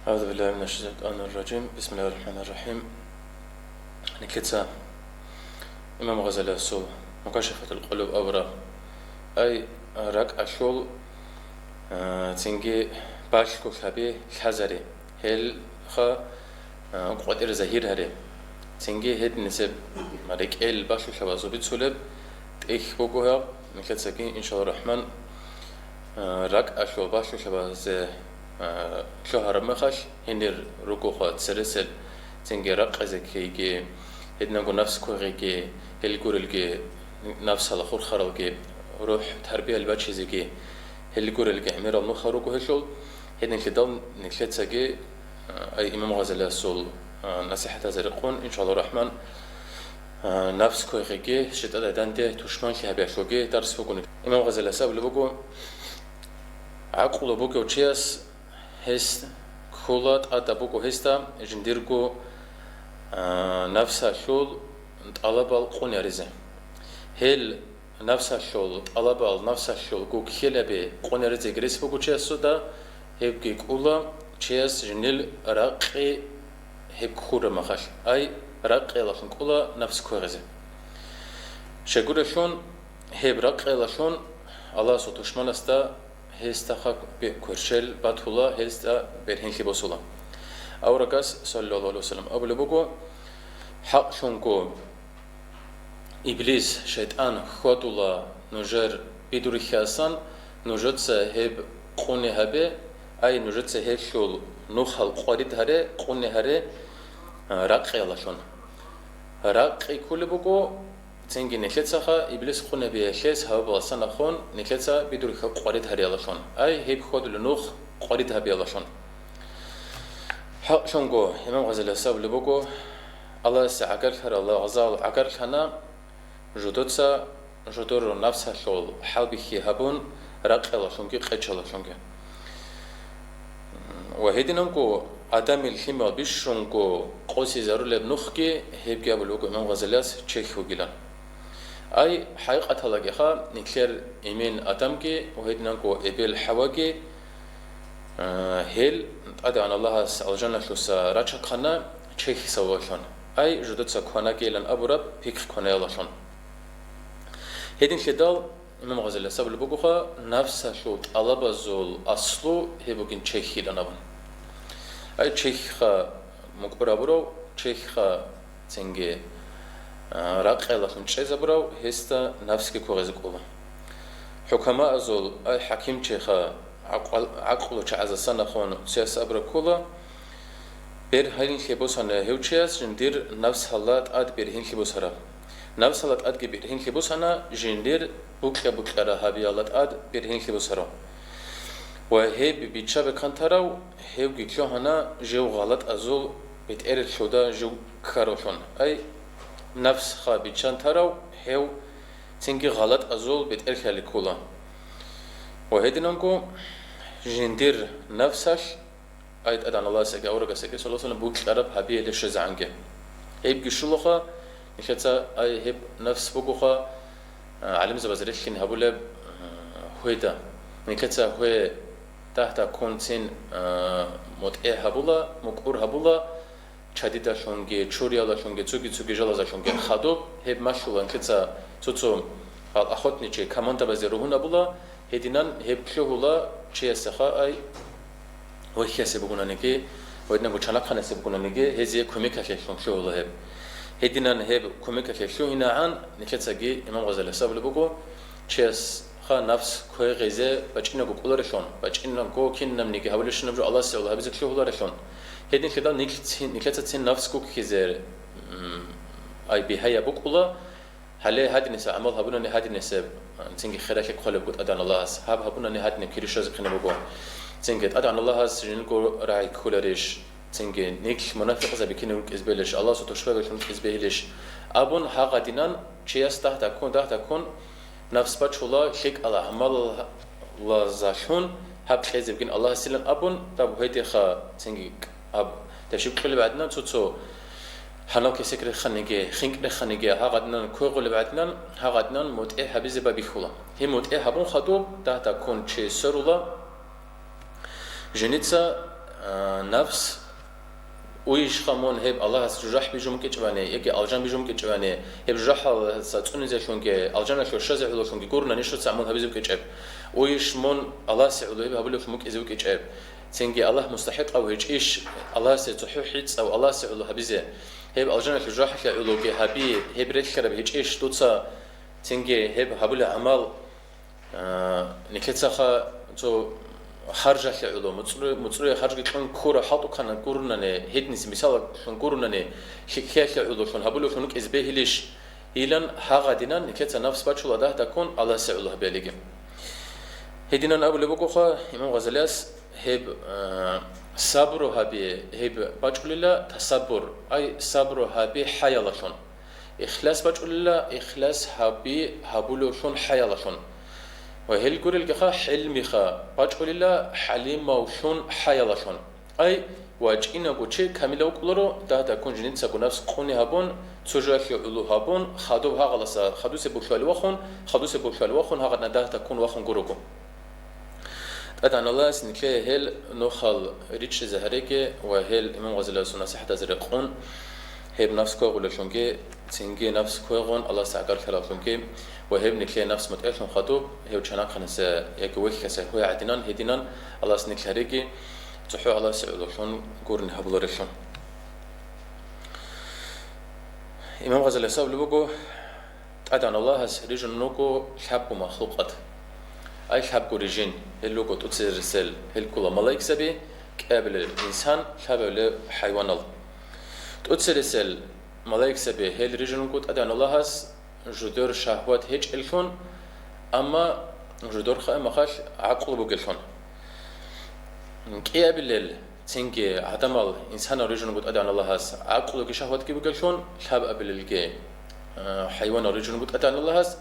أعوذ بالله من الشيطان الرجيم. بسم الله الرحمن الرحيم. نكتسا إمام غزالي السول مكاشفة القلوب أورا أي راك أشول تنجي باشكو خبي الحزري هل خا قدر زهير هري تنجي هد نسب مريك إل باشكو خبا زوبيت سولب إيش بوجوها نكتسا كي إن شاء الله الرحمن راك أشول باشكو خبا ز شهر مخش هنير ركوخ تسرسل تنجي رق زكيجي هدنا جو نفس كوريجي هالجورلجي نفس الخور خرلجي روح تربية البشر زكي هالجورلجي عمير المخروج وهالشغل هدنا كده نكلت سجى أي إمام غزالي السول نصيحة زرقون إن شاء الله الرحمن نفس كوريجي شتى دانته تشمان كهبي شوجي درس فوقنا إمام غزالي ساب لبوجو عقل بوجو تشيس هست كولات أدبوكو هستا جنديركو نفس الشغل طلب القون رزة هل نفس الشغل طلب نفس الشغل كو كيلبي قون رزة جريس بوكو تشيس سودا هبكي كولا تشيس جنيل راقي هب خور مخش أي راقي لاشون كولا نفس كورزة شجورة شون هب راقي لاشون الله سوتشمان استا هستا خاك بكرشل باتولا هستا برهن كبوسولا أوركاس صلى الله عليه وسلم أبو لبوكو حق شونكو إبليس شيطان خطولا نجر بدوري خاصان نجت هب قوني هبه أي نجت هب شول نخل قريد هره قوني هره راقي لاشون راقي كل بوكو تنجي نكلتسا إبليس خون بيشيس هوا بلسان خون نكلتسا بدور خب قريد هريالشون أي هيب خود لنوخ قريد هبيالشون حق شونكو إمام غزالي الساب لبوكو الله سعقل هر الله غزال عقل هنا جدوتسا جدور نفسها شول حال بخي هبون راقيالشونكي قيتشالشونكي وهيدينكو آدم الخيمة بيشونكو قوسي زارول بنوخكي هيب جابلوكو إمام غزالي تشيخو جيلان أي حقيقة هلاجها نكلر إيمان أتمكي وهيدناكو إبل حواجي هيل أدعى عن الله الجنة شوس راتشا خنا شيخ سواشون أي جدود سكونا جيلان أبورب بيك كونا يلاشون هيدن خدال إمام غزالي سبب بوجوها نفس شوت الله بزول أصله هيبوكين شيخ لنابن أي شيخ مكبر أبورو شيخ تنجي راقيلاشون شيء براو هستا نفسك كوغز كولا حكماء زول أي حكيم شيخا عقلو شعز السنة خون سياس أبرا كولا بير هاين خبوسنا هوتشياس جندير نفس حالات أد بير هين خبوسنا نفس حالات أد بير هين خبوسنا جندير بوكلا هابيالات أد بير هين خبوسنا وهي بيتشا بكانتراو هيو جيكلو هنا جو غلط أزول بيتقرر شودا جو كاروشون أي نفس خابيتشان تراو هيو تنجي غلط أزول بيتقرر لكولا وهيدنانكو جندير نفسش أيد أدان الله سكى أورجا سكى صلى الله عليه وسلم بوكش عرب هبيه للشزعنجة هيب جشلوخا نشتا أي هيب نفس بوكوخا علم زبازريشين هبولب هويدا نكتا هوي تحت كونتين متأه هبولا مكور هبولا شديدا شونجي تشوريالا شونجي تسوجي جلازا شونجي خادو هب مشولا كذا تطوم الأخوت نيجي كمان تبذروهنا بولا هدينان هب شهولا شيء سخاء أي وهي سبقونا نيجي ودنا بتشانك خنا سبقونا نيجي هذي كوميكا كيشون شهولا هب هدينان هب كوميكا كيشون هنا عن نكتة جي إمام غزالي سبب بقول شيء خا نفس كوي غزة بتشينا بقول رشون بتشينا كو كنا منيجي هقولش نبرو الله سيولا هبزك شهولا رشون هيدن كده نكلتين نفس كوك كيزر أي بهاي بقولا هلا هادي نسا عمل هبونا نهادي نسا تنجي خيرك قلب قد أدان الله هبونا نهادي نكيرش رزق نبغى تنجي أدان الله جنكو راعي كولريش تنجي نيك منافق زي بكينو إزبيلش الله ستوشفى بكينو إزبيلش أبون حق دينان شيء تحت تكون نفس بتشولا شيك الله عمل الله زاشون هب خيز بكين الله سلم أبون تابو هيدي خا تنجي أب تشوف كل بعدنا توتو حنا كسكر خنيجة خنك خنيجة هقدنا كوغل بعدنا هقدنا متأه هبز ببيخولا هي متأه هبون خطوب تحت كون شيء سرولا جنيتسا نفس ويش خمون هب الله سجرح بيجوم كتشواني يجي ألجان بيجوم كتشواني هب جرح ساتون زي شون كي ألجان شو شزع ولا شون كي كورنا نشرت سامون هبيزو كتشاب ويش مون الله سعود هب هبلو شموك إزو كتشاب تنجي الله مستحق أو هيج إيش الله ستحوحيت أو الله سعود هبيزه هب ألجان شو جرح كعلو كي هبي هب ريش كرب هيج إيش توتسا تنجي هب هبلو عمل نكتسخا تو خارجة علوم متصور خارج كان كورة حاطو كان كورنا هيدنس مثال كان كورنا خيال علوم كان هبلو كانوا كإزبه ليش إيلان هاغدينا نكتة نفس بتشولا ده تكون على سعوله باليجم هيدينا أول بقولها إمام غزالياس هب صبر هبي هب بتشولا تصبر أي صبر هبي حيالشون إخلاص بتشولا إخلاص هبي هبلو شون حيالشون وهل قول الجخا حلمي خا بقول الله حليم موشون حيالشون أي واجئنا بوشي كامل وكلرو ده تكون جنين سكون نفس قوني هبون تجاه علو هبون خدو هغلسا خدو سبوشال وخون خدو سبوشال وخون هغنا ده تكون وخون جروكو أدعى الله سنكله هل نخل ريتش زهريكي وهل إمام غزالي سنصيحة زرقون هب نفس كوغل شونكي تنجي نفس كوغون الله سعقر خلاف شونكي وهب نكلي نفس متألفن خطوب هب شناق خنس يكويك كسر هو عدنان هدينان الله سنكله ريكي تحو الله سعود شون قرن هبل رشون إمام غزالي صاحب لبقو أدعى الله هس رجل نوكو حب مخلوقات أي حب رجين هل لوكو تكسر رسال هل كل ملاك سبي قبل الإنسان قبل حيوان الله تأثير ملاك سبي هل رجل نقول أدعى الله هس جدور شهوات هيج الفون أما جدور خا مخاش عقل بقلفون كي قبل تنجي عدم الإنسان رجل نقول أدعى الله هس عقل كشهوات كي بقلفون شاب قبل الجي حيوان رجل نقول أدعى الله هس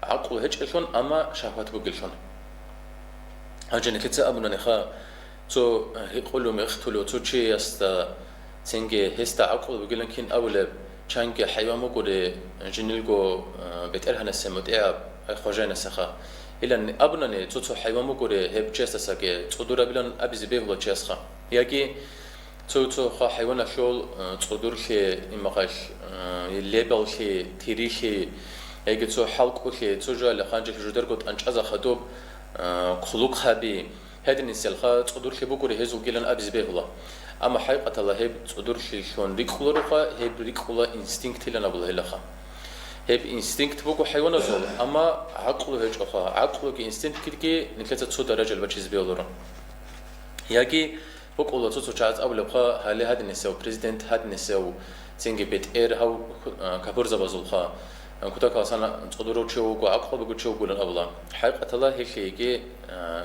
عقل هيج الفون أما شهوات بقلفون هجن كتير أبونا نخا تو يقولوا مختلوا تو شيء است تنجي هستا عقل بقولن كين أول چنگ حیوان مقوله جنیلگو بهتر هنسمت إعب خواجان سخا إلان أبنانه تو حیوان مقوله هب چیست ساگه تصدور بلن أبز به ولا چیست خا یکی تو خا حیوان شول تصدور که این مقاش لیبل که تیری که یکی تو حلق که تو جال خانج جدر قط أنج خدوب خلق خبی هذا النسل خا تصدور که بقوله هزو گلن أبز به ولا أما حقيقة الله هب تصدر شيء شون ريكولا رخا هب ريكولا إنستينكت لنا بالله لخا هب إنستينكت بقو حيوان زول أما عقله هج أخا عقله كي إنستينكت كي نكلت تصدر رجل بتشيز بيولورا ياكي بقو الله تصدر شاعت أول بخا هالي هاد نسوا بريزيدنت هاد نسوا تنجي بيت إير هاو كبرزة بزول خا كتاك أصلا تصدروا شو بقو عقله بقو شو بقولن أولا حقيقة الله هيك يجي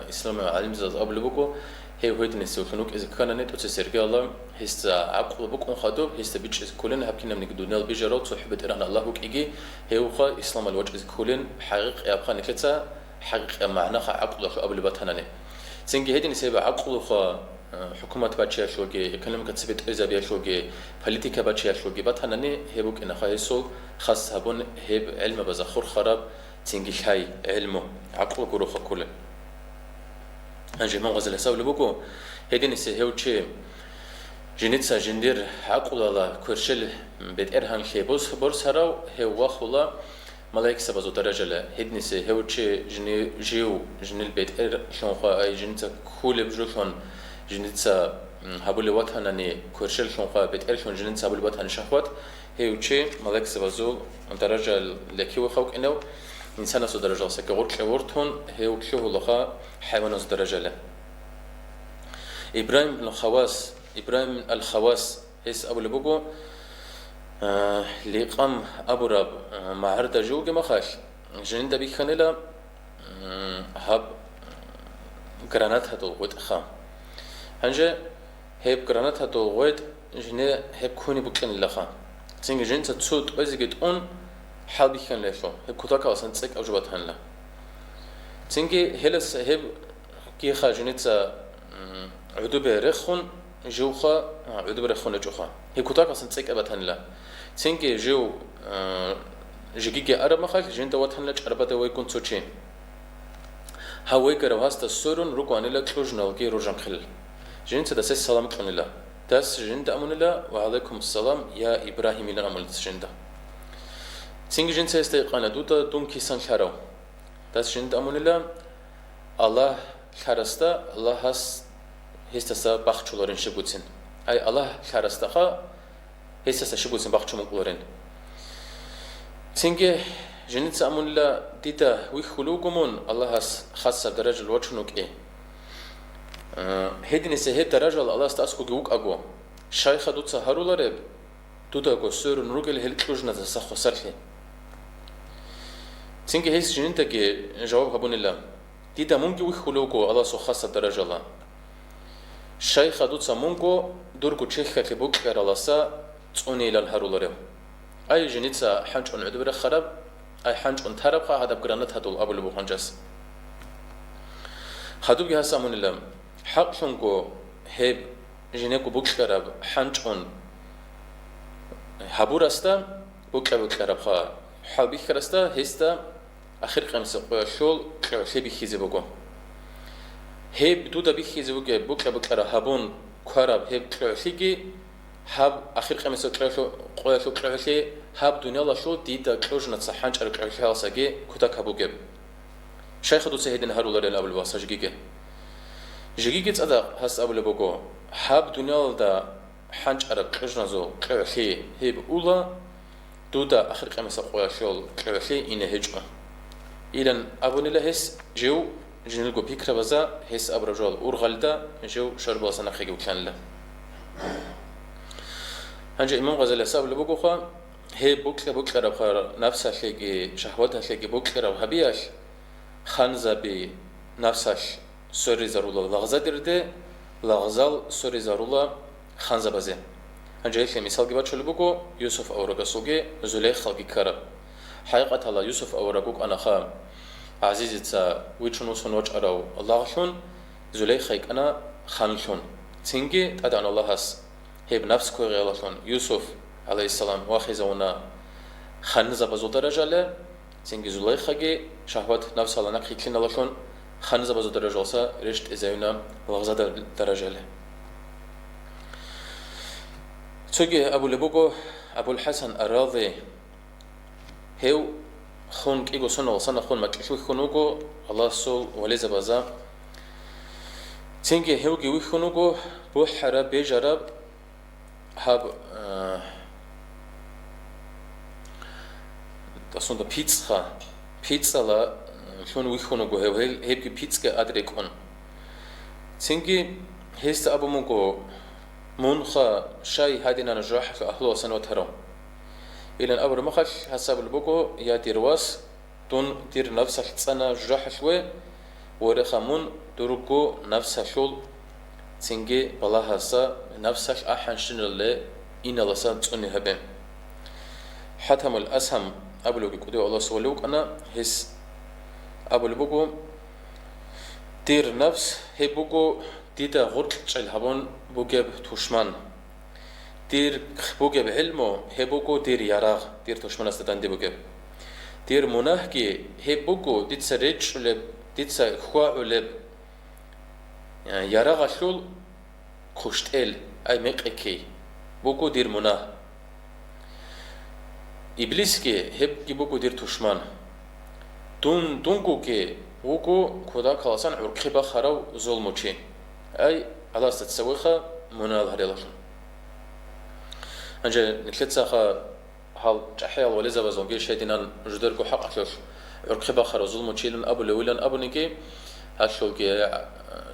إسلام علم زاد أول بقو هي هويت نسوا خنوك إذا كان نت أتسرقي الله هست عقل بكون خدوب هست بيتش كلنا هبكينا من قدونا البيجرات صحبة إرنا الله هوك إجي هي وخا إسلام الوجه كلن حقيق يبقى نكتة حقيق معناه عقل خا قبل بتهنني تنجي هدي نسيب عقل خا حكومة بتشيا شوجي كلام كتسبت إذا بيا شوجي بوليتيكا بتشيا شوجي بتهنني هي بوك إن خايسو خاص هبون هي علم بزخور خراب تنجي هاي علمه عقل كروخ كلن أنجي ما غزل سوي لبوكو هدي نسي هو شيء جنيتسا جندير عقل الله كرشل بيت إرهان خي بورس هراو هو وخلا ملاك سبزو درجة له هدي نسي هو شيء جنيل بيت إر شون خا أي جنيتسا كول بجوشون جنيتسا هبول وطنني كرشل شون خا بيت إر شون جنيتسا هبول وطن شخوات هو شيء ملاك سبزو درجة لكي وخوك إنه إنسان سو درجة سكغور كورتون هو كشوه لخا حيوان سو درجة له إبراهيم بن الخواس هس أبو لبوكو لقام أبو راب معرض جوج مخاش جنين دبي خنلا هب جرانات هتو ود خام هنجا هب جرانات هتو ود جنة هب كوني بكن لخا تيجي جنين تتصود بزيجت أون حال بيخن ليشو هب كتاك أصلا تسك أوجبات هنلا تيجي هلس هب كي خاجنيتsa عدوبة رخون جوخا عدوبة رخون جوخا هي كتاك أصلا تسك أبات هنلا تيجي جو جيجي أرب مخاك جين دوات هنلا أربعة دوي كون تسوتشين هاوي كرو هاستا سورون ركو أنيلا كلوجنال كي روجام خل جنت داس السلام كنلا داس جند أمونلا وعليكم السلام يا إبراهيم إلى أمول جندا سينج جنت استيقانا دودا دون كيسان شارو داس جند أمونلا الله شارستا الله هستسا بخشولورين شبوتين أي الله شارستا خا هستسا شبوتين بخشومقولورين سينج جنت أمونلا ديدا ويخلوقمون الله خاصة درجة الوجهنوك إيه هدين سهيد درجة الله استأسكو جوك أجوا شايخ دوتsa هارولارب دودا جو سور نروجل هلكلوجنا تسخو سرحي سينج هيس جنتك جواب هبون الله ديدا مونجو ويخلوقو الله سو خاصة درجة الله شايخ دوتsa مونجو دورجو تشيخ كبوك كر الله سا توني لان هارولارب أي جنتsa حنج أن عدبر خراب أي حنج أن ترب خا هذا بجرانت هدول أبو لبو حنجس خدوب يهس أمون الله حق شنكو هب جنكو بوكشرب حنجون حبورستا بوكشرب خا حبي خرستا هستا آخر خمسة شول شبي خيزي بوكو هب دودا بيخيزي بوكو بوكشرب حبون كارب هب شيجي حب آخر خمسة شول حب دنيا لا شول ديدا كلوجنا تصحنج على كلوجها ساجي كتا كابوكب شيخ دوسه هيدن هارولار الأول واساجيجي جيجيت أدا هس أبو لبوكو حب دنيا دا حنج عرب كرجنا زو كرخي هيب أولا دودا آخر خمسة قوي شول كرخي إنه هجمة إلى أبو نلا هس جو جنلقو بيكرا وزا هس أبو رجال أورغالدا جو شرب وصنا خيجو كان له هنجا إمام غزالي سأبو لبوكو خا هي بوكلا رب خار نفسه خيجي شهوته خيجي بوكلا رب هبياش خانزا بي نفسه سوري زارولا لغزا درده لغزال سوري زارولا خانزا بازه هنجا يخي مثال جبات شلو بكو يوسف أورغا سوغي زوليخ خلقي كارب حقيقة الله يوسف أورغوك أنا خام عزيزي تسا ويچونو سنوچ أراو الله شون زوليخ خيك أنا خانشون تنجي تدعن الله هس هيب نفس كوغي الله شون يوسف عليه السلام واخيزونا خانزا بازو درجة له تنجي زوليخ خاقي شهوات نفس الله نقيقلين الله شون خانزا بازو درجة olsa رشت إزايونا لغزا درجة له تسوغي أبو لبوغو أبو الحسن الراضي هيو خون كيغو سنو سنة خون مكشوي خونوغو الله سول وليزا بازا تنجي هيو جيوي خونوغو بو حراب بيجرب هاب تاسون دا بيتزا لا شون ويخونوغو هيبكي بيتزا أدريكون تنجي هيست أبو مونغو مونخا شاي هادينا نجاح في أهلو سنوات هرم إلى أبو رمخش حسب البوكو يا ديرواس دون دير نفسك سنة جاح شوي ورخامون دروكو نفسك شول تنجي بلا هسا نفسك أحنشن اللي إن لسا توني هبين حتم الأسهم أبو لوكي كودي الله سولوك أنا هس أبو البوكو دير نفس هي بوكو ديدا غرق الهبون بوكب توشمان دير بوكب علمو هي بوكو دير يراغ دير توشمان استدان دي بوكب دير مناهكي هي بوكو ديتسا ريتش ولب ديتسا خوا ولب يعني يراغ شول كشتل أي مقكي بوكو دير مناه إبليسكي هبكي بوكو دير توشمان دونكو كي بوكو كودا كلاسان عرقي بخارو ظلموشي أي على ستسويخا منال هريلاشن أنجا نتلتسا خا حال جحيال وليزا بزونجي شيدينان جدركو حق أشوش عرقي بخارو ظلموشي لن أبو لويلن أبو نيكي هاشوكي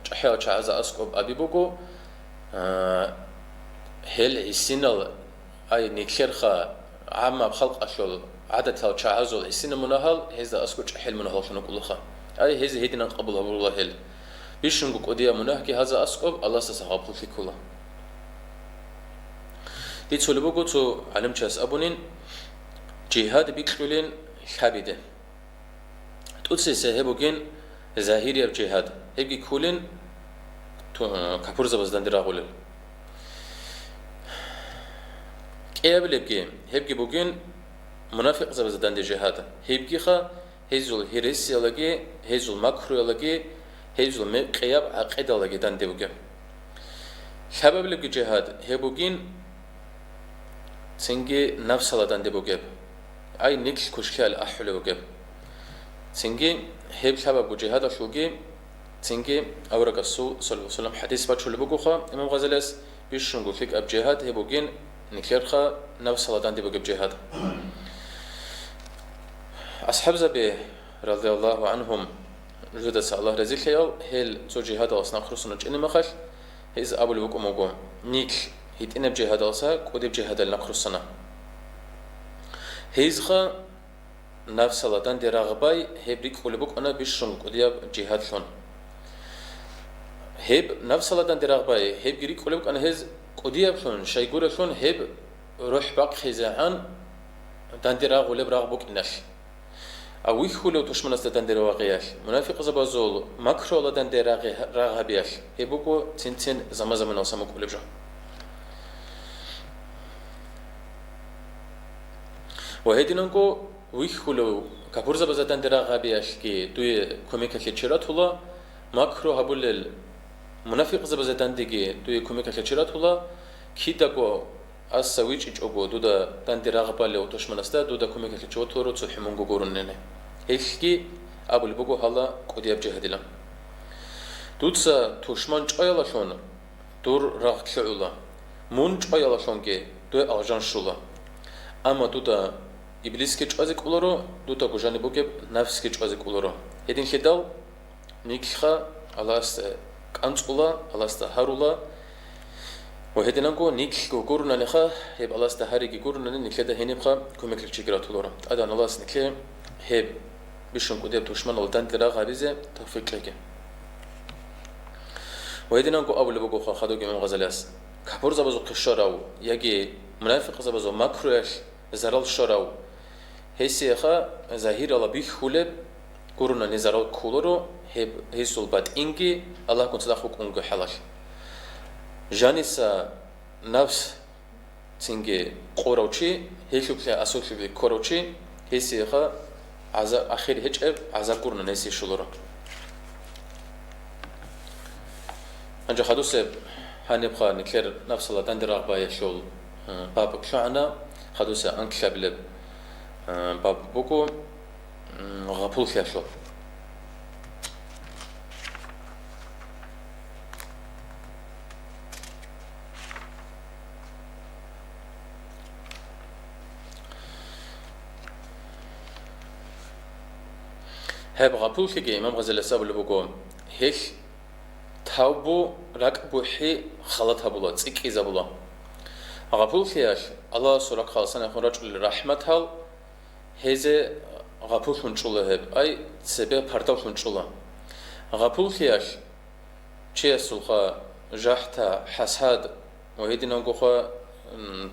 جحيال شعزا أسكوب أبي بوكو هل السنال أي نكشر خا عامة بخلق أشول عدد هال شعزول السنة منهال هذا أسكو جحيل منهال شنو كلها أي هذا هيدنا قبل أبو الله هل بيشنقو قديا مناهكي هذا أسقب الله سسحاب خلقي كله دي تسولبوكو تو علم جاس أبونين جهاد بيكلولين حبيده تقولسي سهبوكين ظاهري بجهاد هبكي كولين كابورزا بزدان دراغولل كيابل هبكي بوكين منافق زبزدان دي جهاد هبكي خا هيزول هيريسيالوجي هيزول ماكرويالوجي هيزول مقياب عقيدة لقيدان ديوجا سبب لك جهاد هبوجين تنجي نفس الله دان دبوجب أي نكش كشكال أحلى وجب تنجي هب سبب جهاد شوجي تنجي أورق السو صلى الله عليه وسلم حديث باتشول بوجوخا إمام غزالس بيشرنجو فيك أب جهاد هبوجين نكلرخا نفس الله دان دبوجب جهاد أصحاب زبي رضي الله عنهم جودة الله رزق خيال هل زو جهاد أصنع خرصنا جنة مخش هيز أبو الوق أموجو نيك هيت إن بجهاد أصا كود بجهاد النخرصنا هيز خا نفس الله دان درغباي هبريك خلبوك أنا بيشرن كوديا جهاد شون هب نفس الله دان درغباي هب جريك خلبوك أنا هيز كوديا شون شيء شون هب روح باق خزعان دان درغ ولا برغبوك إنش أو يخلو تشمن استدان درواقياش منافق زبازول مكرو لدان دراغي راغبياش هبوكو تنتين زمان وسامو كولبجا وهدينكو ويخلو كابور زبازدان دراغبياش كي توي كوميكا كيتشراتولا مكرو هبول منافق زبازدان ديجي توي كوميكا كيتشراتولا كيداكو أسويش إجابو دودا تندراغ بالله وتشمن استا دودا كوميكا كيتشوتورو تصحمونغو غورننه هيكي أبو البوغو هلا كودياب جهدلا دودسا تشمن چايلا شون دور راغ كيولا مون چايلا شونكي دو أجان شولا أما دودا إبليس كي چازي كولورو دودا غوجاني بوغيب نفس كي چازي كولورو هدين خدال نيكخا الله است كانصولا الله است هارولا وهدينانكو نيك كورونا نخا هب الله استهاري كورونا نكدا هنيبخا كوميكل تشيغراتولورا ادان الله سنكه هب بيشون كوديب توشمان ولدان ترا غاريزه توفيق لك وهدينانكو ابو لبوغو خادو امام غزالياس كابور زبازو قشراو ياغي منافق زبازو ماكروش زرال شراو هيسيخا ظاهر الله بيخولب كورونا نزرال كولورو هب هيسول بات انجي الله كنت داخوك اونغو حلاش جانيسا نفس تنجي قروشي هيشوبلي اسوشبلي كروشي هيسيخا عذاب اخير هيج عذاب كورنا نسي شلورا انجا خدوس هنبقى نكلر نفس الله دندراغ باي شول باب كشعنا خدوس انكلبلب باب بوكو غابول خياشول هب غابول خيجي إمام غزالي ساب اللي بقول هيك تابو ركبو حي خلطها بولا تسيك إذا بولا غابول خياش الله سورة خالصنا يخون رجل رحمة هال هذا غابول خنشوله هب أي سبب بردال خنشوله غابول خياش شيء سلخا جحتا حساد وهيدنا نقولها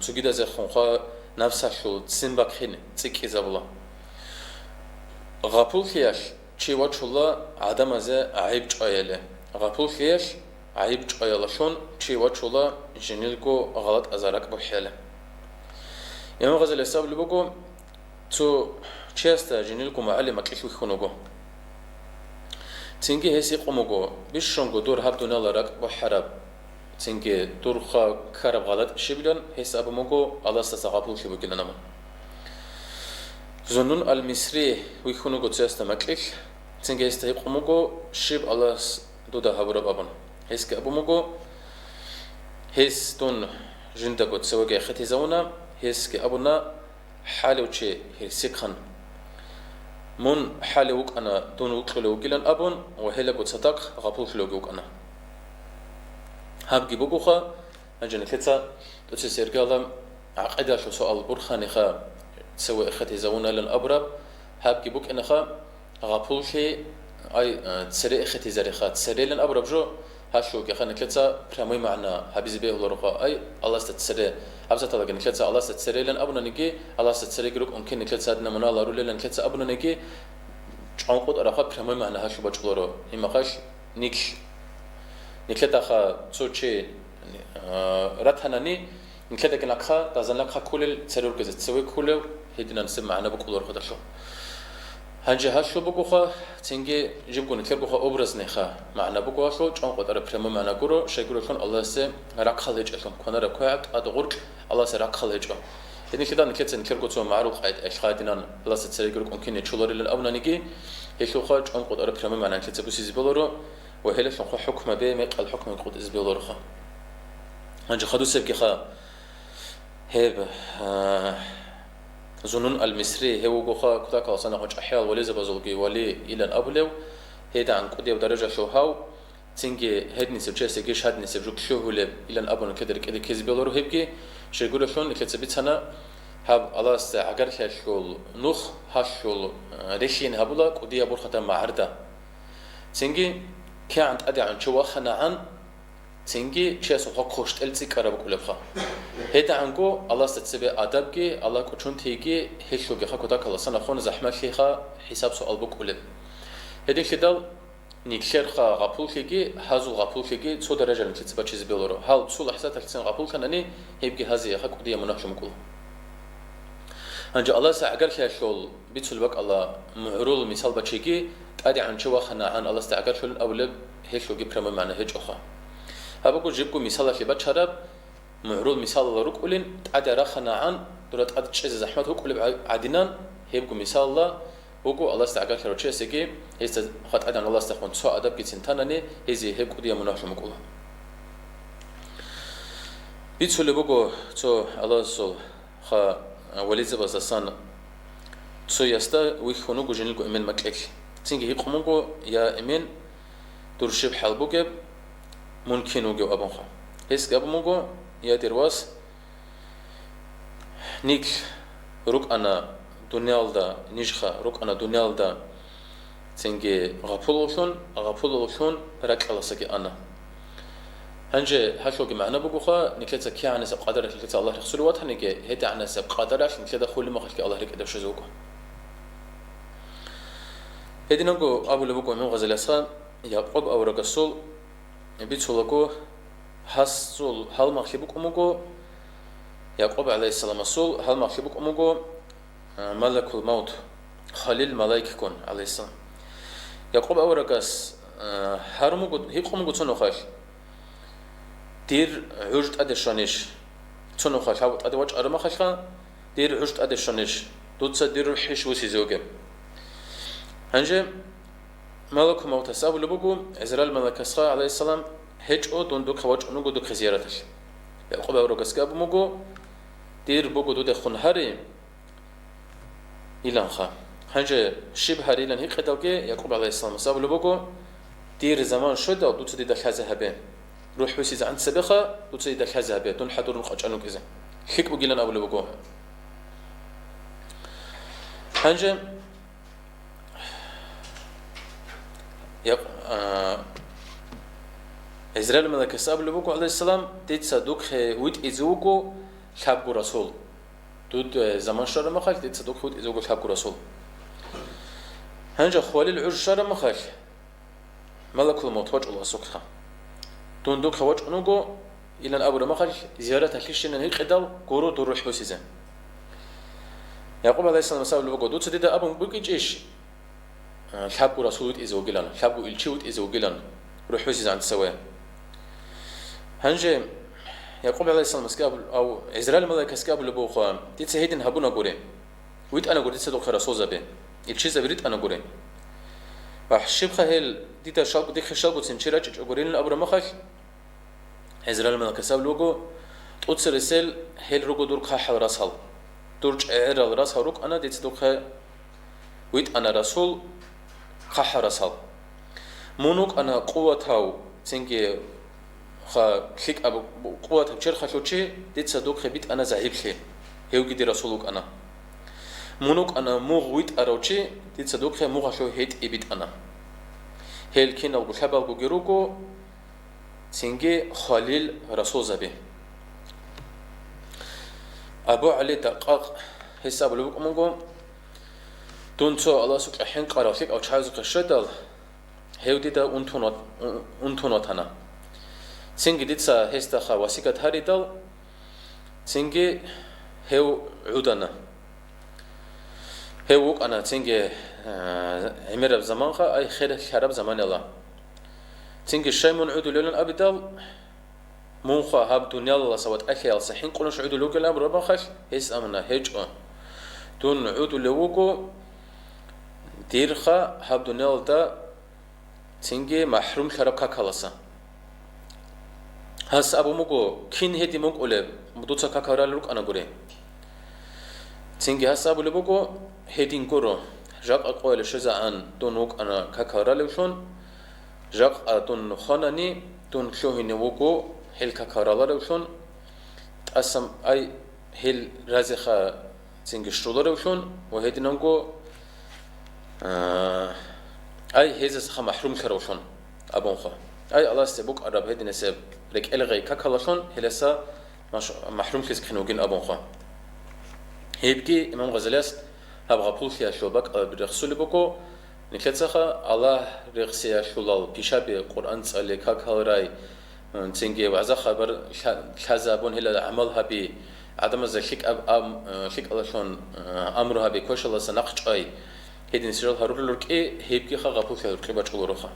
تجد زي خنخا نفسه شو تسنبك خين تسيك إذا بولا غابول خياش چی وچولا آدم از عیب چایله غابول خیاش عیب چایله شون چی وچولا جنیلگو غلط ازارک بحیله امام غزالی ساب لبگو تو چی است جنیلگو معلم کلیفی خونگو تینگی هسی قمگو بیشونگو دور هب دونالارک بحرب تینگی دور خا کارب غلط شبیلن حساب مگو الله است غابول خی بگیلنم زنون المصري ويخونو قد سياستا مكليك تنجي يستحق مغو شيب الله دودا هبرا بابن هيسك أبو مغو هيس دون جندا قد سواجه ختي زونا هيسك أبونا حالو چه هيسك خان من حالو وك أنا دون وكلو وكيلن أبون وهلا قد صدق غابول خلو وك أنا هاب جيبوكو خا أنجن كتا تسير قالم عقيدة شو سؤال برخاني خا تسوي أختي زونا للأبرب هاب جيبوك إنخا غابول شيء أي تسري أختي زريخات تسري للأبرب جو هاشو كخان كلتا برامي معنا هبيز بيه ولا رقا أي الله استتسري هبزت الله كن كلتا الله استتسري لن أبونا نجي الله استتسري كروك ممكن كلتا أدنى منالا رولي لن كلتا أبونا نجي عنقود أراخا برامي معنا هاشو بجلورو إما خاش نكلتا خا تسوتشي راتهناني نكلتا كناخا تازن لك خا كل سرور كذا تسوي كل هيدنا نسمع معنا بقولور خدشو هنجي هاشو بقوخا تنجي جيبكون كيرقوخا أبرز نخا معنا بقوخا جان قدر بريمو معنا قرو شيقولو شون الله سي راقخلج أشون كونا ركوعت أدغور الله سي راقخلج يعني كده نكتن كيرقوتو معروف قايد أشخادنا الله سي تسيقولو ممكن يتشولوري للأبنا نيجي هيشوخا جان قدر بريمو معنا كتبو سيزبولورو وهلا شنخو حكم به ميق الحكم يقود إزبولورو خا هنجي خدو سيبكي خا هيب زنون المصري هو جوخا كذا كاسنا خش أحيال ولي زبازولجي ولي إلى أبلو هيدا عن كودي بدرجة شو هاو تيجي هاد نسب جالس يجيش هاد نسب جو شو هو إلى أبلو كده كده كذي بيلورو هيبكي شيقولوا شلون كتبت سنة هاب الله استعجر هالشغل نخ هالشغل ريشين هبولا كودي أبور ختم معرضة تيجي كان أدي عن شو خنا عن تنجي شيء سوق خوشت ألتي كرب كله خا هيدا عنكو الله ستسبب أدبكي الله كشون تيجي هيش لوجي خا كذا كلا سنة خون زحمة خا حساب سؤال بكله هيدا كده نيكشر خا قبول خيجي هازو قبول خيجي سو درجة نكتسب شيء بيلورو هل سو لحظة تكتسب قبول خناني هيبقى هذه خا كودي مناقش مكله هنجي الله سأعجر هالشغل بيتسول بق الله معرول مثال بتشيجي أدي عن شو خنا عن الله استعجر شغل أولب هيش لوجي بريمو معنا هيج أخا هبقول جيبكم مثال في بتشرب معروض مثال الله ركولين تعدي رخنا عن دولت عدد شيء زحمة هو كل عدنان هيبقوا مثال الله هو الله استعجل كرو شيء سكي هيست خد عدن الله استخدم سواء أدب كتير تانني هذي هيبقوا دي مناقشة مقولة بيتسول بقول تو الله سول خا وليز بزسان تو يستا ويخونو جنلكو إمين مكلك تيجي يقوموا يا إمين درشب حلبوك ممكن وجو أبوها هس قبل مجو يا درواس نيك روك أنا دنيال دا نيجخا روك أنا دنيال دا تنجي غفولوشون برك الله سكي أنا هنجي هشوقي معنا بقوخا نكلت كي عن سب قدرك نكلت الله رسول واتها نيجي هدا عن سب قدرك نكلت خول ما خلك الله رك دش زوجه هدي نقول أبو لبوكو من غزل أسخان يعقوب أو رجسول بيتسولكو حصل هل مخيبك أمكو يعقوب عليه السلام رسول هل مخيبك أمكو ملك الموت خليل ملائكة عليه السلام يعقوب أو رجس هرمو هيقوم قطنو خاش دير عجت أدشانيش تنو خاش هاو أدواج أرما خاشخا دير عجت أدشانيش دوتس دير حش وسيزوجم هنجي ملك الموت سابو لبوكو إزرائيل ملك إسحاق عليه السلام هج أو دوندوك خواج أنو دوك خزيارتش يعقوب أو رجس كابو مجو دير بوكو دود خنهاري إلى خا هنجي شبه هاري لان هيك خدوكي يعقوب عليه السلام سابو لبوكو دير زمان شد أو دوت ديدا خزهبه روح وسيز عند سبخة دوت ديدا خزهبه دون حضور نخرج عنو كذا خيك بقيلن أبو لبوكو هنجي إسرائيل ملك الساب لبوكو عليه السلام ديت صدوق هويت إزوجو خابو رسول دود زمان شر مخاك ديت صدوق هويت إزوجو خابو رسول هنجا خوالي العج شر مخاك ملك الموت وجه الله سكها دون دوك خواج أنوجو إلى أبو رمخاك زيارة تكليشين هيك قدال قرو دور روح بسيزن يعقوب عليه السلام ساب لبوكو دود صديدا أبو بوكيج إيش خابو رسول إزوجلان خابو إلشيوت إزوجلان روح بسيز عند سواه هنجي يعقوب عليه السلام مسكاب أو إسرائيل ملك مسكاب لبوخا ديت سهيدن هبونا قري ويت أنا قريت صدق رسول زبين الشيء بريت أنا قري وحشبخ هيل ديتا شاب ديك شاب وتنشرج قرين الأبر مخك إسرائيل ملك مسكاب لوجو تقص رسال هيل رجو دور خاحل راسهل دورج عير الراس هروك أنا ديت صدق ويت أنا رسول خاحل راسهل منوك أنا قوة هاو تنجي خا خيك أبو قوة تبشر خشوتشي ديت صدوق خبيت أنا زعيب خي هيو جدي رسولك أنا منوك أنا مغويت أروتشي ديت صدوق خي مغشو هيت إبيت أنا هيل كينا وبخبال بجروكو تنجي خليل رسول زبي أبو علي دقاق حساب لوك أمغو دونتو الله سوك الحين قرافيك أو تشازك الشدل هيو ديدا أنتونات أنا تنجي ديتسا هستخا واسيكت هاريدال تنجي هيو عودنا هيوك أنا تنجي عمر بزمان خا أي خير خراب زمان الله تنجي الشيء من عدو لون أبدال مونخا هاب دنيا الله سوت أكيال صحين قلنا عدو لوك الأمر ربنا خش هيس أمنا هيج دون عدو لوكو ديرخا هاب دنيا الله تنجي محروم خراب كاكالسا هس أبو مكو كين هدي مك أولب مدوتسا كاكارا لوك أنا قولي تنجي هس أبو لبوكو هدين كورو جاك أقوال شزا عن دونوك أنا كاكارا لوشون جاك أدون خاناني دون شوهين وكو هل كاكارا لوشون تقسم أي هل رازخا تنجي شرولا لوشون وهدين نمكو أي هزس خا محروم كروشون أبونخا أي الله استبوك أرب هدين سب لك إلغي كاكالاشون هلسا محروم كيس كنوجين أبونخا هيبكي إمام غزاليس هبغى بولخيا شوبك برخصول بكو نكتسخا الله رخصيا شولال بيشابي قرآن تسألي كاكالراي تنجي وعزا خبر كذابون هلا عملها بي عدم زخيك شيك الله أمرها بي كوش الله سنقش أي هيدين سيرال هارول لورك هيبكي خا غبولخيا لورك بچول روخا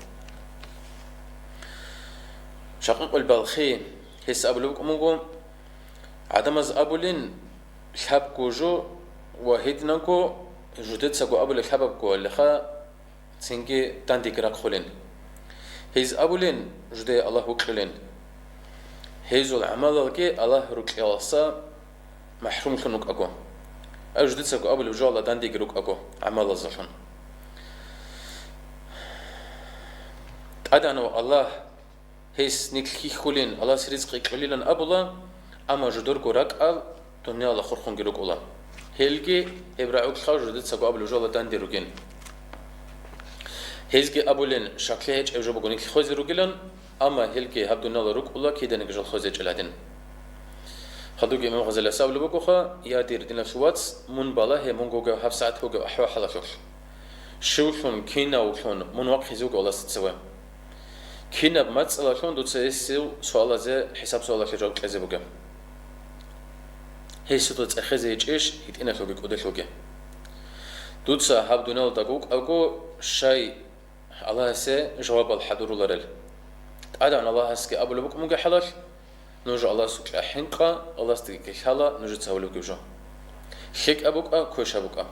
شقق البلخي هس أبلوك أمونغو عدم از أبولين شاب كوجو وهيدنانكو جودت ساقو أبول الحباب كو اللخا تنجي تاندي كراك خولين هيز أبولين جودي الله وكلين هيزو العمال لكي الله روك يالسا محروم كنوك أكو جودت ساقو أبول بجو الله تاندي كروك أكو عمال الزفن أدانو الله هيس نيكلي خولين الله سرزقي قليلا أبولا أما جدور كوراك أل دنيا الله خورخون جروك أولا هلجي إبراعوك خارج جدت سقو أبو الجوال داندي روجين هيزجي أبولين شكله هيج أوجو بقولين خوزي روجيلن أما هلجي هب دنيا الله روك أولا كيدا نجول خوزي جلادين خدوجي إمام غزالي ساول بقوخا يا دير دينا شواتس من بالا هي من جوجا هب ساعات هوجا أحوا حلاشوش شوشون كينا وشون من وقت هزوج الله ستسوي كينا بمسألة شون دوتسيسيل سؤال زي حساب سؤال شجاع كذا بقى هي ستوت أخذ إيش هيتنا شوكي كده شوكي دوتسا هاب دونال دقوق أقو شيء الله سه جواب الحضور لرل أدعى الله هسك أبو لبوك مجا حلاش نرجع الله سك حنقة الله استيك حلا نرجع تسوي لك جو شيك أبوك كوش أبوك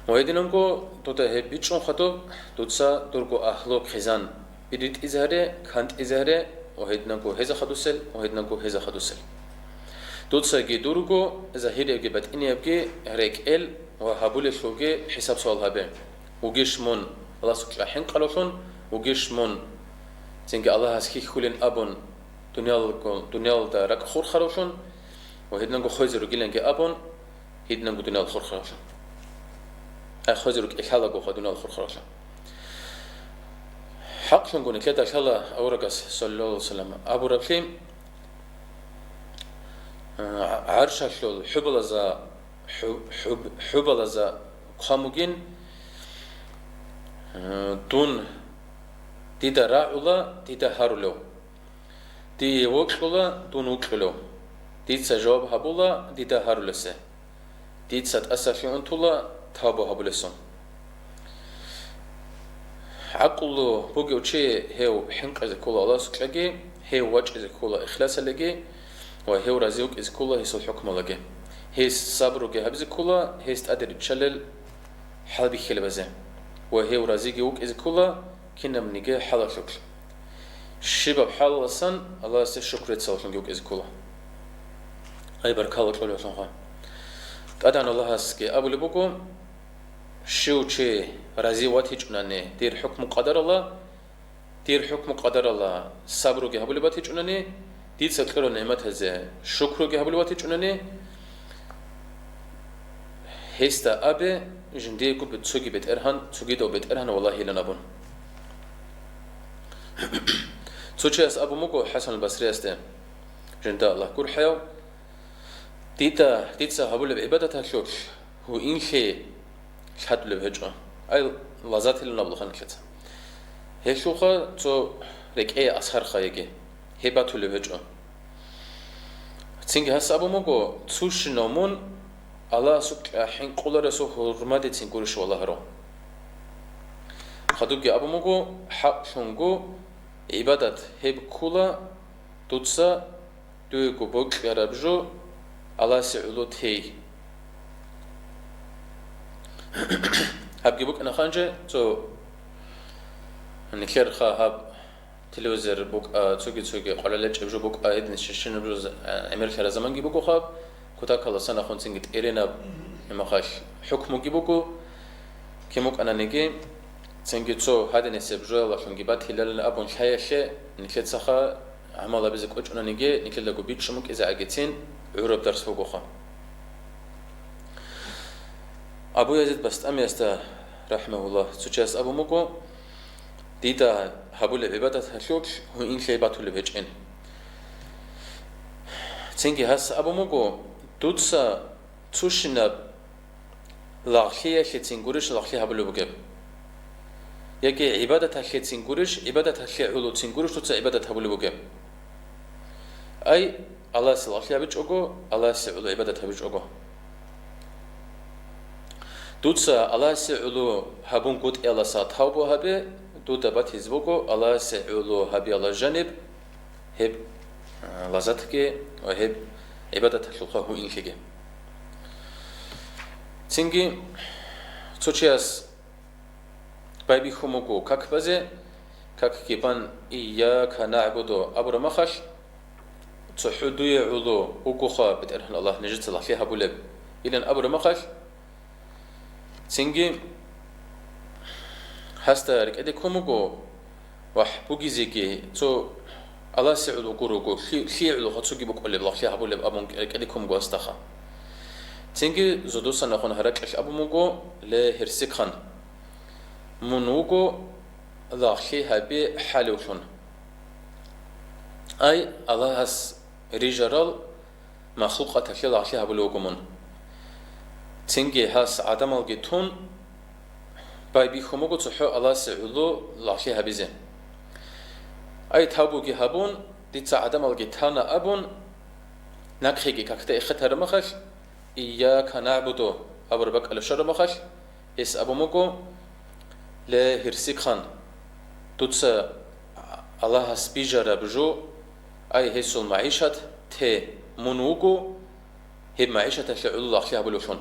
وهيدينكو توتا هبيتشون خطو دوتسا دوركو أخلوق خزان بديت إزهره كانت إزهره وهيدنكو هذا خدوسل وهيدنكو هذا خدوسل دوتسا جي دوركو إذا هيري جبت إني أبكي هريك إل وهابول شوكي حساب سؤال هبه وجيش من الله سكلا حين قالوشون وجيش من تنجي الله هسكي خولين أبون دنيا دا رك خور خروشون وهيدنكو خوزي رجلين جي أبون هيدنكو دنيا الخور خروشون خوزي رك إخلا جو خدنا الخور خروشون حق شنقول كده شلا أورجس صلى الله عليه وسلم أبو ربشيم عرش شل حبلزا خاموجين دون تيدا راعولا تيدا هارولو تي وكلولا دون وكلو تيتسا جواب هبولا تيدا هارولسه تيتسا أسافيون تولا تابو هبولسون عقله بوجو شيء هو حنق إذا كله الله سكلجي هو وجه إذا كله إخلاص لجي وهو رزيق إذا كله يسول حكم لجي هي صبر وجه هبز كله هي استقدر يتشلل حال بيخيل بزه وهو رزيق يوك إذا كله كنا منيجي حال شكر شباب حال لسان الله يستشكر يتسوون يوك إذا كله أي بركة الله كله يسوعها أدعى الله هسكي أبو لبوكو شو شيء رازي واتيج أنني دير حكم قدر الله دير حكم قدر الله صبر وجهبول واتيج أنني دير سكر النعمة هذا شكر وجهبول واتيج أنني هستا أبي جندي كوب تسوقي بيت إرهان تسوقي دو بيت إرهان والله لنا بون تسوقي أس أبو مكو حسن البصري أستم جندا الله كل حيو ديتا هبول بعبادتها شوك هو إن شيء شهد لبهجة أي لذات اللي نبض خنكت هي شوخة تو ركعة أسهر خايجي هبة لبهجة تيجي هسه أبو مكو تسوش نومون الله سك حين قول رسول حرمات تنقولش والله رو خدوك أبو مغو حق شنغو عبادت هب كولا دوتسا دوغو بوك يرابجو الله سعلو تي هبجي بوك أنا خانجة تو نكير خا هب تلوزر بوك تسوقي قلالج أبجو بوك هيدن ششين بجوز أمريكا لزمان جي بوكو خاب كتا كلا سنة خون سنجت إيرينا مخاش حكمو جي بوكو كيموك أنا نيجي سنجت سو هذا نسب جو لكن جبت هلال أبون شيء نكلت سخا عملا بزك أنا نيجي نكلت لقو بيت شمك إذا أجتين عرب درس فوقو خا أبو يزيد بس أمي استا رحمه الله سوتشاس أبو مكو ديدا هبول عبادة هشوش هو إن شيء باتول بيجين تنجي هس أبو مكو دوتسا توشنا لاخيا شتينغورش لاخيا هبول بوجب يجي عبادة شتينغورش عبادة شعولو تينغورش دوتسا عبادة هبول بوجب أي الله سلاخيا بيجوجو الله سعولو عبادة هبيجوجو دوتسا الله سعولو هبون قد إلا ساتهاو هبي دودا باتيزبوكو الله سعولو هبي الله جانب هب لازتك وهب عبادة شلخه هو إنشيء تنجي توشياس بايبي خموكو كاك بزي كاك كيبان إياك نعبدو أبر مخش تحدو يعولو وكوخا بتأرهن الله نجد الله فيها بولب إلى أبر مخش تنجي هستا رك أدي خموكو وح بوجي زيكي تو الله سعلو قروقو خيعلو خطسوكي بقول الله فيها بولب أبون رك أدي خموكو استخا تنجي زودوسا نخون هركش أبو موغو لهرسيكخان منوغو لاخي هبي حالوشون أي الله هس رجال مخلوقة تخي لاخي هبلوغمون تنجي هس عدم الجتون باي بيخموغو تحو الله سعلو لاخي هبيزين أي تابوغي هبون ديتا عدم الجتانا أبون نكخيجي كاكتا إختار مخش إياك نعبدو أبربك الشر مخش إس أبو موكو لهرسيكخان دوتسا الله سبيجر بجو أي هيسو المعيشة تي منوغو هي معيشة شعول الله خيها بلوشون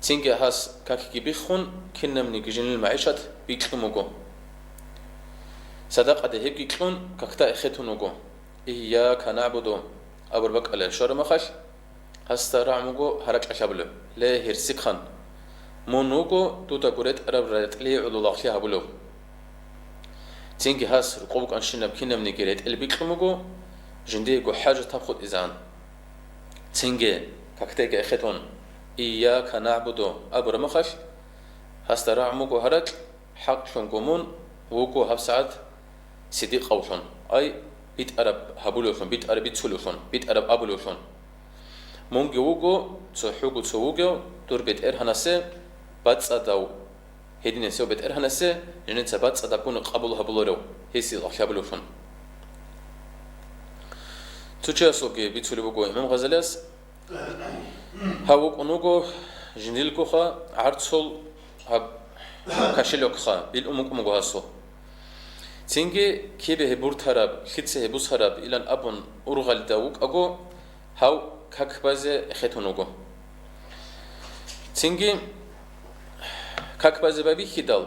تنجي هاس كاكي بيخون كنا من جنين المعيشة بيكلموغو صدق أده هيب كيكلون كاكتا إختونوغو إياك نعبدو أبربك الشر مخش هستا رعموغو هرك أشابلو لا هرسيكخان منوغو دوتا قريت أرب راتلي علو لاخي هبلو تنجي هاس رقوبك أنشنا بكينا من جريت البيكلموغو جنديغو حاجة تبخد إزان تنجي كاكتاك إختون إياك نعبدو أبر مخش هستا رعموغو هرك حق شنقومون ووكو هبسعد صديق أوشون أي بيت أرب هبلوشون بيت أرب بيتسولوشون بيت أرب أبلوشون مونجي ووغو تسوحوغو تسووغو دور بيت إرهنسي باتساداو هيدين سيو بيت إرهنسي جنين باتسادا كون قبلو هبلورو هيسي الأخيابلوشون تشاسوكي بيتسولوغو إمام غزاليس هاوك أنوغو جنيلكوخا عرضسول هب كاشيلوكخا بالأموك مغوهاسو تنجي كيبه هبور تراب خيتسي هبوس هراب إلان أبون أورغال داوك أغو هاو كاكبازي إختونوغو تنجي كاكبازي بابي خيدال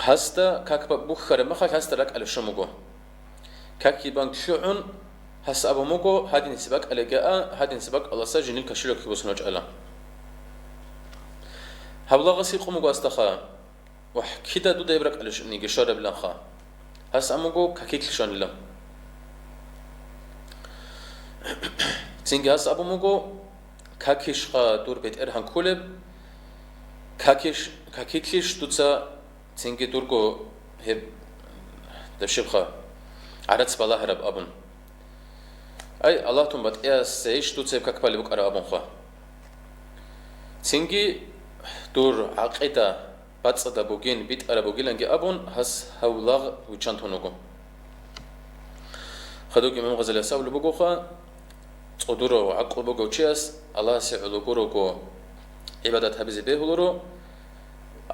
هستا كاكبا بوخر مخاش هستا راك على شموغو كاكي بانك شعون هس أبو موغو هادي نسبك على جاء هادي نسبك الله سجن الكشلو كيبوسنوج ألا هبلا غسي قوموغو استخا وح كده دو دايبرك على نيجي شارب لنخا هس أموغو كاكيك شون لهم تنجي هس أبو موغو كاكيش خا دور بيت إرهان كولب كاكيكيش دوتسا تنجي دورغو هب دبشبخا عرض سبالله هرب أبون أي الله تنبت إيا سيش دوتسا كاكبالي بك أرى أبون خا تنجي دور عقيدة باتسادا بوغين بيت أرى بوغي لنجي أبون هس هولاغ وچانتونوغو خدوك إمام غزالي ساولو بوغو خا صدورو عقلبو جوتشياس الله سعلوكورو كو عبادات هبزي بهولورو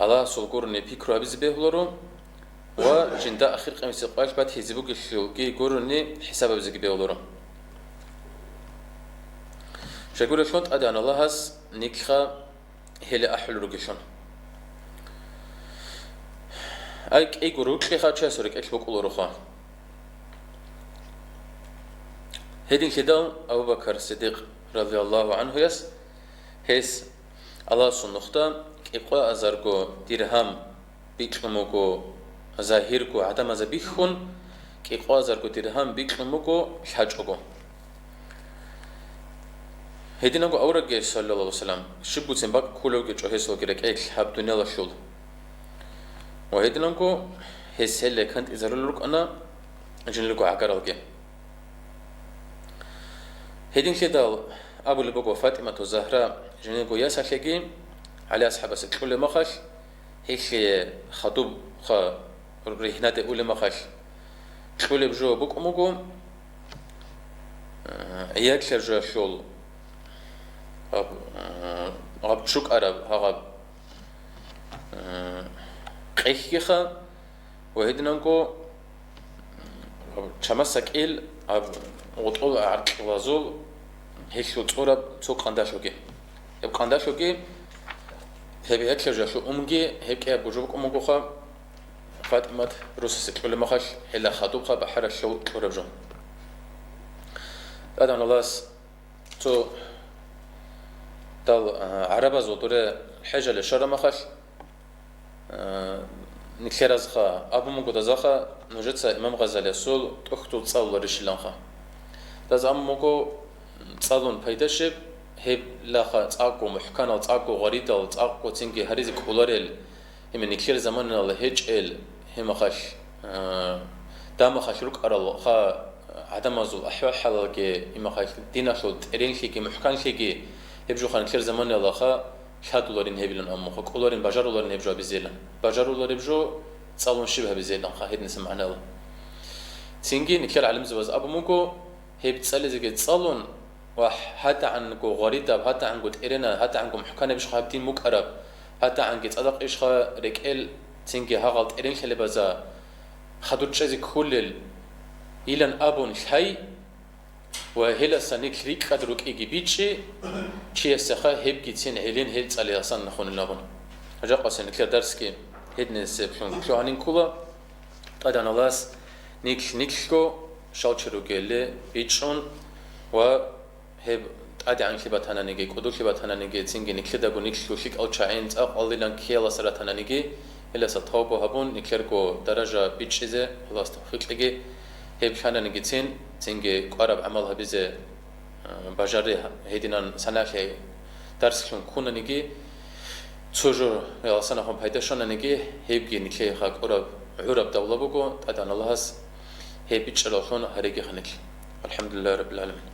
الله سلكورني فكرو هبزي بهولورو وجندا أخير قميص قاش بعد هيزبوك الشوكي كورني حساب هبزي بهولورو شكور شلون أدان الله هس نيكخا هلا أحل رجشون أي جروك لي خا تشاسورك أكل بقول رخا هدين كده أبو بكر الصديق رضي الله عنه يس هس الله سنختا إقوا أزاركو درهم بيكلموكو ظاهركو عدم أزبيخون إقوا أزاركو درهم بيكلموكو حاجكو هدين أقول أورج صلى الله عليه وسلم شبو تنبك كله كجهزه كرك أكل حب دنيا لشول وهدين أقول هس هلا كنت إذا لك أنا جنلكو عقارلك هدين كده أبو لبوكو فاطمة الزهراء جنلكو ياسخلكي على أصحاب كل مخش هيك خطوب خ رهنات أول مخش كل بجو بوك أمكو ياكل جو شول غاب شوك أرب هغاب قيخيخا وهدنانكو شمسك إل أب وطول عرق وزول هيك شو تصورب تو قنداشوكي يب قنداشوكي هبي هيك شو أمجي هيك أبو جوك أمكو خا فاطمة روسس كل ما خش هلا خطوب خا بحر الشو تصورب جو أدان الله تو دال عربة زودورة حاجة للشرم مخش نكير أزخا أبو مقود أزخا نوجدها إمام غزالي سول تأخذ تصاول رشلانخا داز أم مقو تصالون بيدشب هب لاخا تعقو محكانا تعقو غريدا تعقو تنجي هريزي كولاريل هم نكير زمان الله هج إل هم خش دام خش روك أرال خا عدم أزول أحوال حلقة هم خش دينا شو ترين شيء محكان شيء هبجو خان كثير زمان يلا خا شهاد دولارين هبيلن أمو خا كولارين بجار دولارين هبجو بزيلن بجار دولار هبجو تصالون شبه بزيلن خا هيد نسمعنا له تيجي نكير علم زواج أبو موكو هب تسأل زي تصالون وحتى عنكو غريدة حتى عنكو تيرنا حتى عنكو محكان بيش خابتين مكرب حتى عنك تصدق إيش خا ركيل تيجي هاغلط تيرين خلي بزا خدوت شيء كل إلى أبون شيء وهلا سنك ريك قدرك إيجي بيتشي شيء السخاء هب جتين هلين هلت على أصلا نخون اللبن أجا قاسين كلا درس كي هدنا سبحان شو هنين كولا أدان الله نيكشكو شالشرو جل بيتشون وهب أدي عن كلبات هنا نيجي كودو كلبات هنا نيجي تيجي نكلدا جو نيكشكو شيك أو شاين أقل لان كيلا سرت هنا نيجي إلا ستوبو هبون نكلركو درجة بيتشيزه الله استغفر لك هب كان نيجيتين تيجي قرب عملها بزه بجاره هيدينا سناخي درس كون كنا نيجي تجور يا سناهم بيدشون نيجي هيبجي نيجي خا قرب عرب دولة بقو أدان الله هس هيبيتش لوخون هريجي خنك الحمد لله رب العالمين.